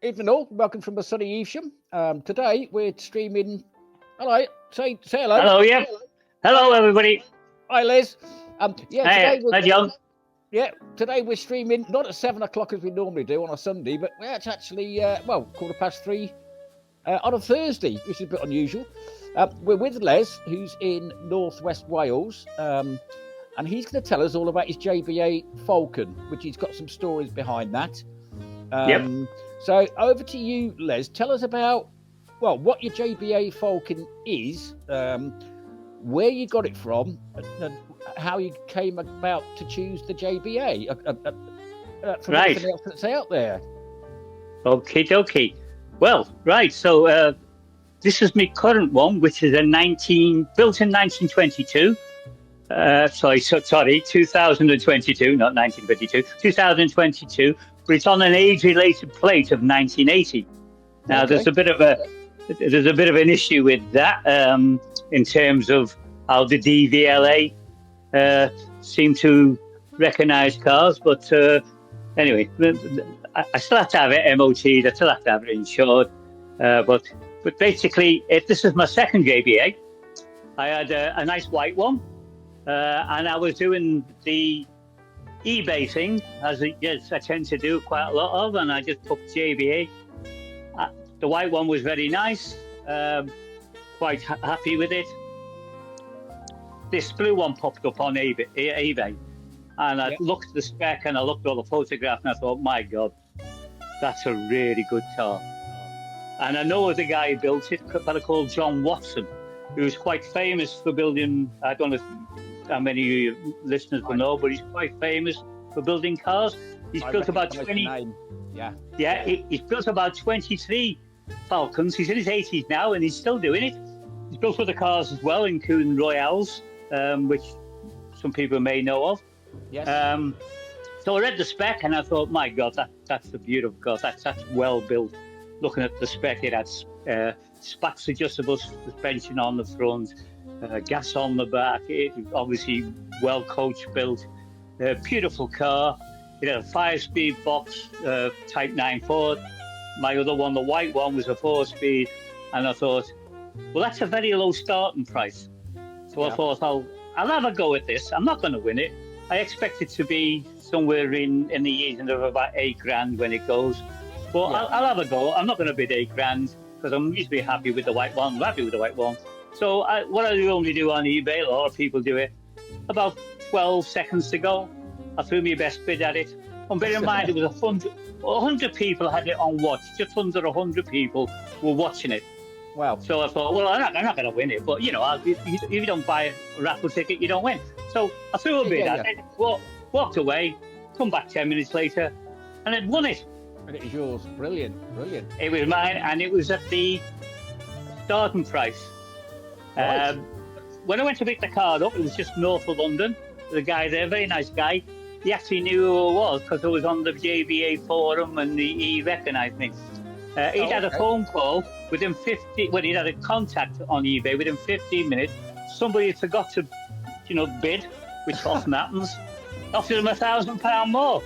Evening all, welcome from the sunny Evesham. Today we're streaming. Hello, say hello. Hello, yeah. Hello, everybody. Hi, Liz. Hey, hi, John. Yeah, today we're streaming not at 7 o'clock as we normally do on a Sunday, but it's actually 3:15 on a Thursday, which is a bit unusual. We're with Les, who's in northwest Wales, and he's going to tell us all about his JBA Falcon, which he's got some stories behind that. Yep. So over to you, Les. Tell us about, what your JBA Falcon is, where you got it from, and how you came about to choose the JBA from everything else that's out there. Okay. Well, right. So this is my current one, which is built in 1922. 2022, not 1922. 2022. But it's on an age-related plate of 1980. Now, there's a bit of an issue with that in terms of how the DVLA seem to recognise cars. But anyway, I still have to have it MOT'd. I still have to have it insured. But basically, this is my second JBA. I had a nice white one, and I was doing the eBay thing, as I tend to do quite a lot of, and I just put JBA. The white one was very nice, quite happy with it. This blue one popped up on eBay, and I looked at the spec and I looked at all the photographs, and I thought, my God, that's a really good car. And I know the guy who built it, a fellow called John Watson, who's quite famous for building, I don't know how many of your listeners will know, but he's quite famous for building cars. He's built about 20. He's built about 23 Falcons. He's in his 80s now, and he's still doing it. He's built other cars as well, including Royales, which some people may know of. Yes. So I read the spec, and I thought, my God, that's a beautiful car. That's well built. Looking at the spec, it had Spec adjustable suspension on the front. Gas on the back. It was obviously well coach built. Beautiful car. It had a 5-speed box, Type 9 Ford. My other one, the white one, was a 4-speed. And I thought, well, that's a very low starting price. So I thought, I'll have a go at this. I'm not going to win it. I expect it to be somewhere in the region of about $8,000 when it goes. But I'll have a go. I'm not going to bid $8,000 because I'm usually happy with the white one. I'm happy with the white one. So what I only do on eBay, a lot of people do it, about 12 seconds to go, I threw my best bid at it. And bear in mind, it was 100 people had it on watch. Just under 100 people were watching it. Wow. So I thought, well, I'm not going to win it. But, if you don't buy a raffle ticket, you don't win. So I threw a bid at it, walked away, come back 10 minutes later, and I'd won it. And it was yours. Brilliant. It was mine, and it was at the starting price. Right. When I went to pick the car up, it was just north of London. The guy there, very nice guy, he actually knew who I was because I was on the JBA forum and he recognised me. He'd had a phone call within 50, well, he'd had a contact on eBay within 15 minutes. Somebody had forgot to, bid, which often happens, offered him £1,000 more.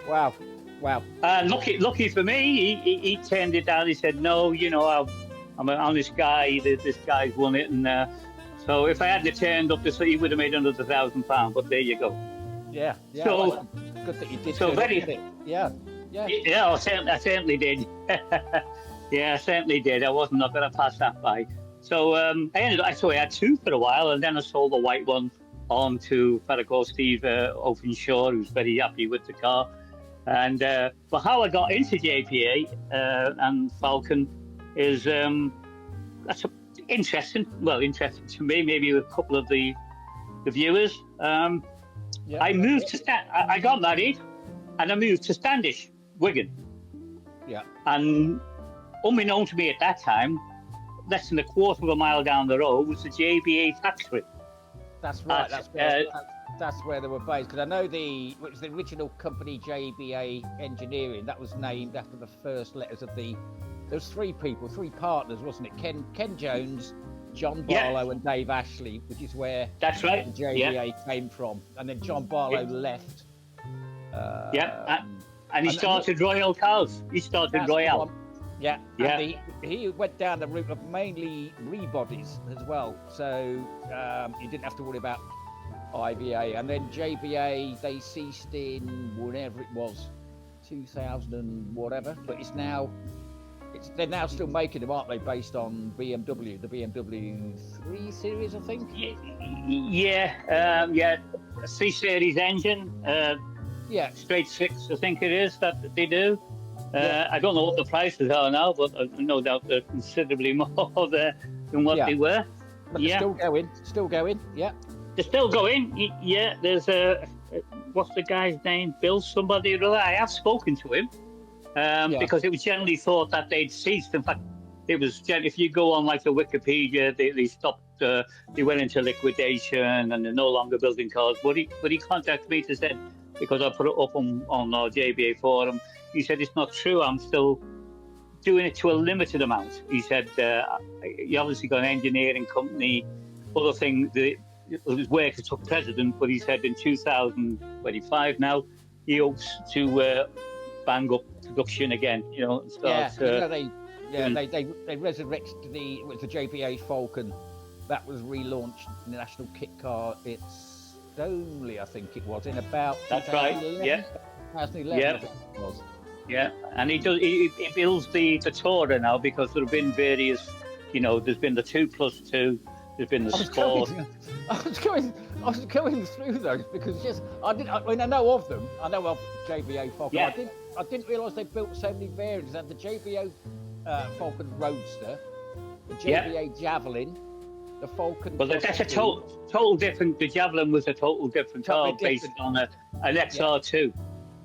Wow. And lucky for me, he turned it down. He said, no, I'm an honest guy. This guy's won it, and so if I hadn't turned up, he would have made another £1,000. But there you go. Yeah. So good that you did. So very. Yeah. I certainly did. Yeah, I certainly did. I wasn't not going to pass that by. So I had two for a while, and then I sold the white one on to a fellow called Steve Openshaw, who's very happy with the car. And but how I got into JBA and Falcon is that's interesting to me, maybe a couple of the viewers. I moved to I got married and I moved to Standish, Wigan. Yeah. And unbeknown to me at that time, less than a quarter of a mile down the road was the JBA factory. That's right. That's where they were based. Because I know the original company JBA Engineering, that was named after the first letters of there was three partners, wasn't it? Ken Jones, John Barlow and Dave Ashley, which is where that's right. JBA came from. And then John Barlow left. And he started Royal cars. He started Royal. Yeah, yeah. And he went down the route of mainly rebodies as well. So you didn't have to worry about IVA. And then JBA, they ceased in whenever it was, 2000 and whatever. But they're now still making them, aren't they, based on BMW, the BMW 3 Series, I think? Yeah, a 3 Series engine. Straight 6, I think it is, that they do. I don't know what the prices are now, but no doubt they're considerably more than what they were. But they're still going, yeah. They're still going, yeah. There's what's the guy's name? Bill somebody or other. I have spoken to him because it was generally thought that they'd ceased. In fact, it was, if you go on like the Wikipedia, they stopped, they went into liquidation and they're no longer building cars. But he contacted me to say, because I put it up on our JBA forum, he said, it's not true, I'm still doing it to a limited amount. He said, you obviously got an engineering company, other things, his work as president, but he said in 2025 now, he hopes to bang up production again, and start... They resurrected the JBA Falcon. That was relaunched in the National Kit Car. It's only, I think it was, in about... That's right, 2011, I think it was. Yeah, and he builds the Tourer now, because there have been various, there's been the 2+2, there's been the Sport. I was going through those because I know of them. I know of JBA Falcon. Yeah. I didn't realise they built so many variants. They had the JBA Falcon Roadster, the JBA Javelin, the Falcon. Well, that's a total different. The Javelin was a total different car based on an XR2.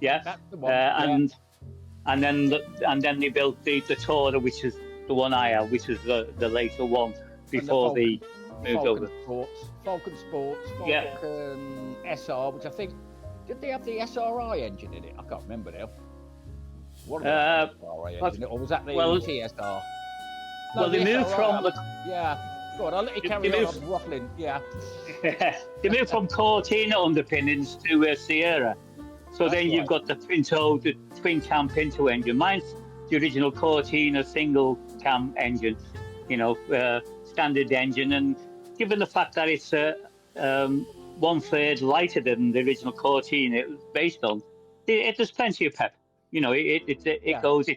Yeah, that's the one. And then they built the Tourer, which is the one I have, which is the later one before they moved over. Falcon Sports, Falcon SR, which I think, did they have the SRI engine in it? I can't remember now. What was the SRI engine, or was that the TSR? No, they moved from the... Yeah. Go on, I'll let you carry on. I'm waffling. Yeah. They moved from Cortina underpinnings to Sierra. So then you've got the twin cam Pinto engine. Mine's the original Cortina single cam engine, standard engine. And given the fact that it's 1/3 lighter than the original Cortina it was based on, there's plenty of pep. It goes.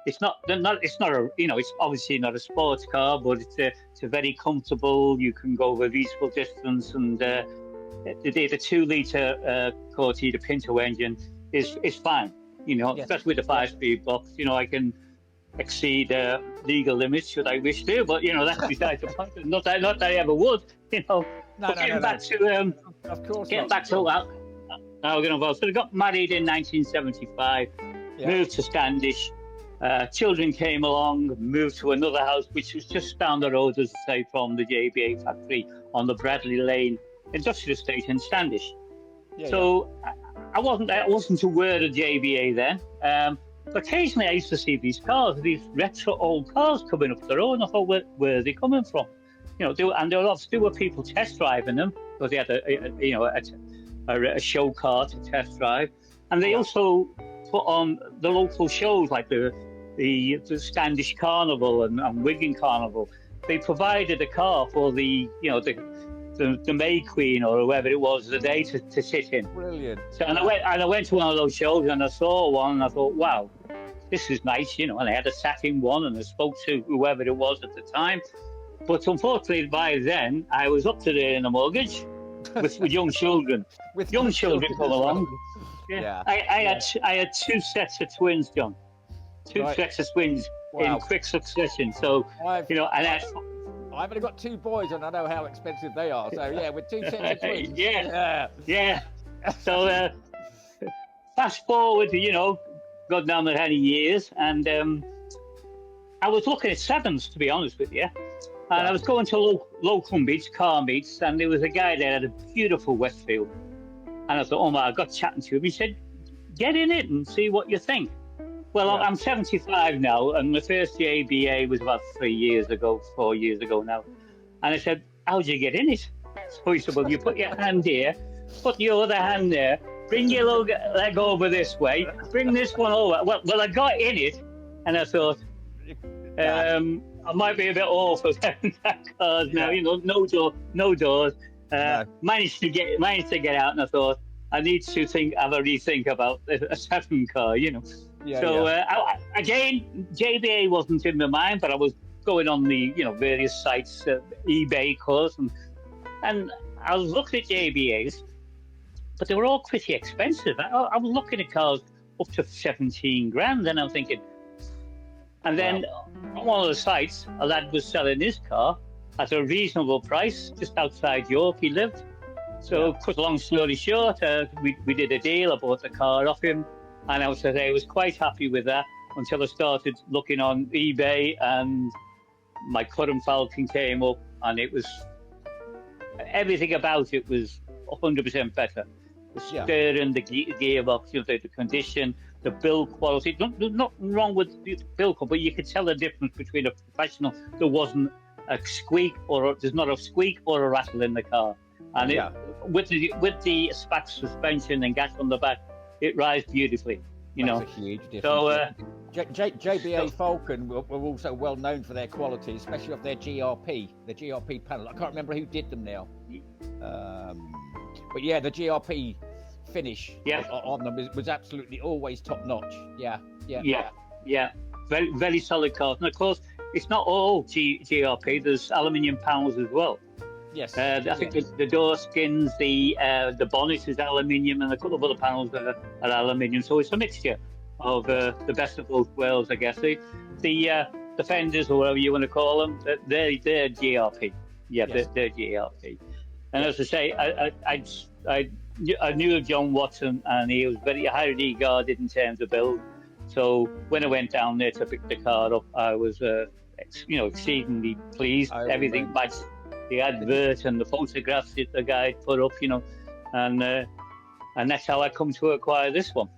It's not a, it's obviously not a sports car, but it's a very comfortable. You can go a reasonable distance, and the 2-litre Cortina Pinto engine is fine. Especially with the 5-speed box. I can exceed legal limits should I wish to, but that's besides the point. Not that I ever would. Getting back to that. So they got married in 1975. Moved to Standish. Children came along, moved to another house, which was just down the road, as I say, from the JBA factory on the Bradley Lane industrial estate in Standish. I wasn't aware of JBA then. But occasionally I used to see these retro old cars coming up the road, and I thought, where are they coming from? There were people test driving them, because they had a show car to test drive, and they also put on the local shows like the Standish Carnival and Wigan Carnival. They provided a car for the May Queen or whoever it was the day to sit in. Brilliant. So I went to one of those shows and I saw one and I thought, wow, this is nice, and I had a sat in one and I spoke to whoever it was at the time. But unfortunately, by then I was up to there in a mortgage with young children. With young children come along. Yeah. I had 2 sets of twins, John. Two sets of twins in quick succession. So I've only got 2 boys, and I know how expensive they are. So with 2 sets of twins. Yeah. So fast forward, God knows how many years, and I was looking at 7s, to be honest with you. And I was going to local meets, car meets, and there was a guy there at a beautiful Westfield. And I thought, I got chatting to him. He said, get in it and see what you think. Well, I'm 75 now, and the first JBA was about 4 years ago now. And I said, how'd you get in it? So he said, well, you put your hand here, put your other hand there, bring your leg over this way. Bring this one over. Well, I got in it, and I thought, I might be a bit awful having that cars now. You know, no doors. Managed to get out, and I thought I need to have a rethink about a 7 car. You know. Again, JBA wasn't in my mind, but I was going on the various sites, eBay cars, and I was looking at JBAs, but they were all pretty expensive. I was looking at cars up to 17 grand, and I'm thinking. And then on one of the sites, a lad was selling his car at a reasonable price just outside York. He lived. So, cut a long story short, we did a deal. I bought the car off him, and I was quite happy with that until I started looking on eBay, and my current Falcon came up, and it was everything about it was 100% better. The steering, the gearbox, the condition, the build quality. Nothing wrong with the build quality, but you could tell the difference between a professional. There wasn't a squeak, there's not a squeak or a rattle in the car, and with the Spec suspension and gas on the back, it rides beautifully. That's a huge difference. So JBA Falcon were also well known for their quality, especially of their GRP panel. I can't remember who did them now. But the GRP finish on them was absolutely always top notch. Very, very solid cars. And of course, it's not all GRP. There's aluminium panels as well. Yes. I think the door skins, the bonnet is aluminium, and a couple of other panels are aluminium. So it's a mixture of the best of both worlds, I guess. The fenders, or whatever you want to call them, they're GRP. They're GRP. And as I say, I knew of John Watson, and he was very highly regarded in terms of build. So when I went down there to pick the car up, I was, exceedingly pleased. Everything matched the advert and the photographs that the guy put up, and that's how I come to acquire this one.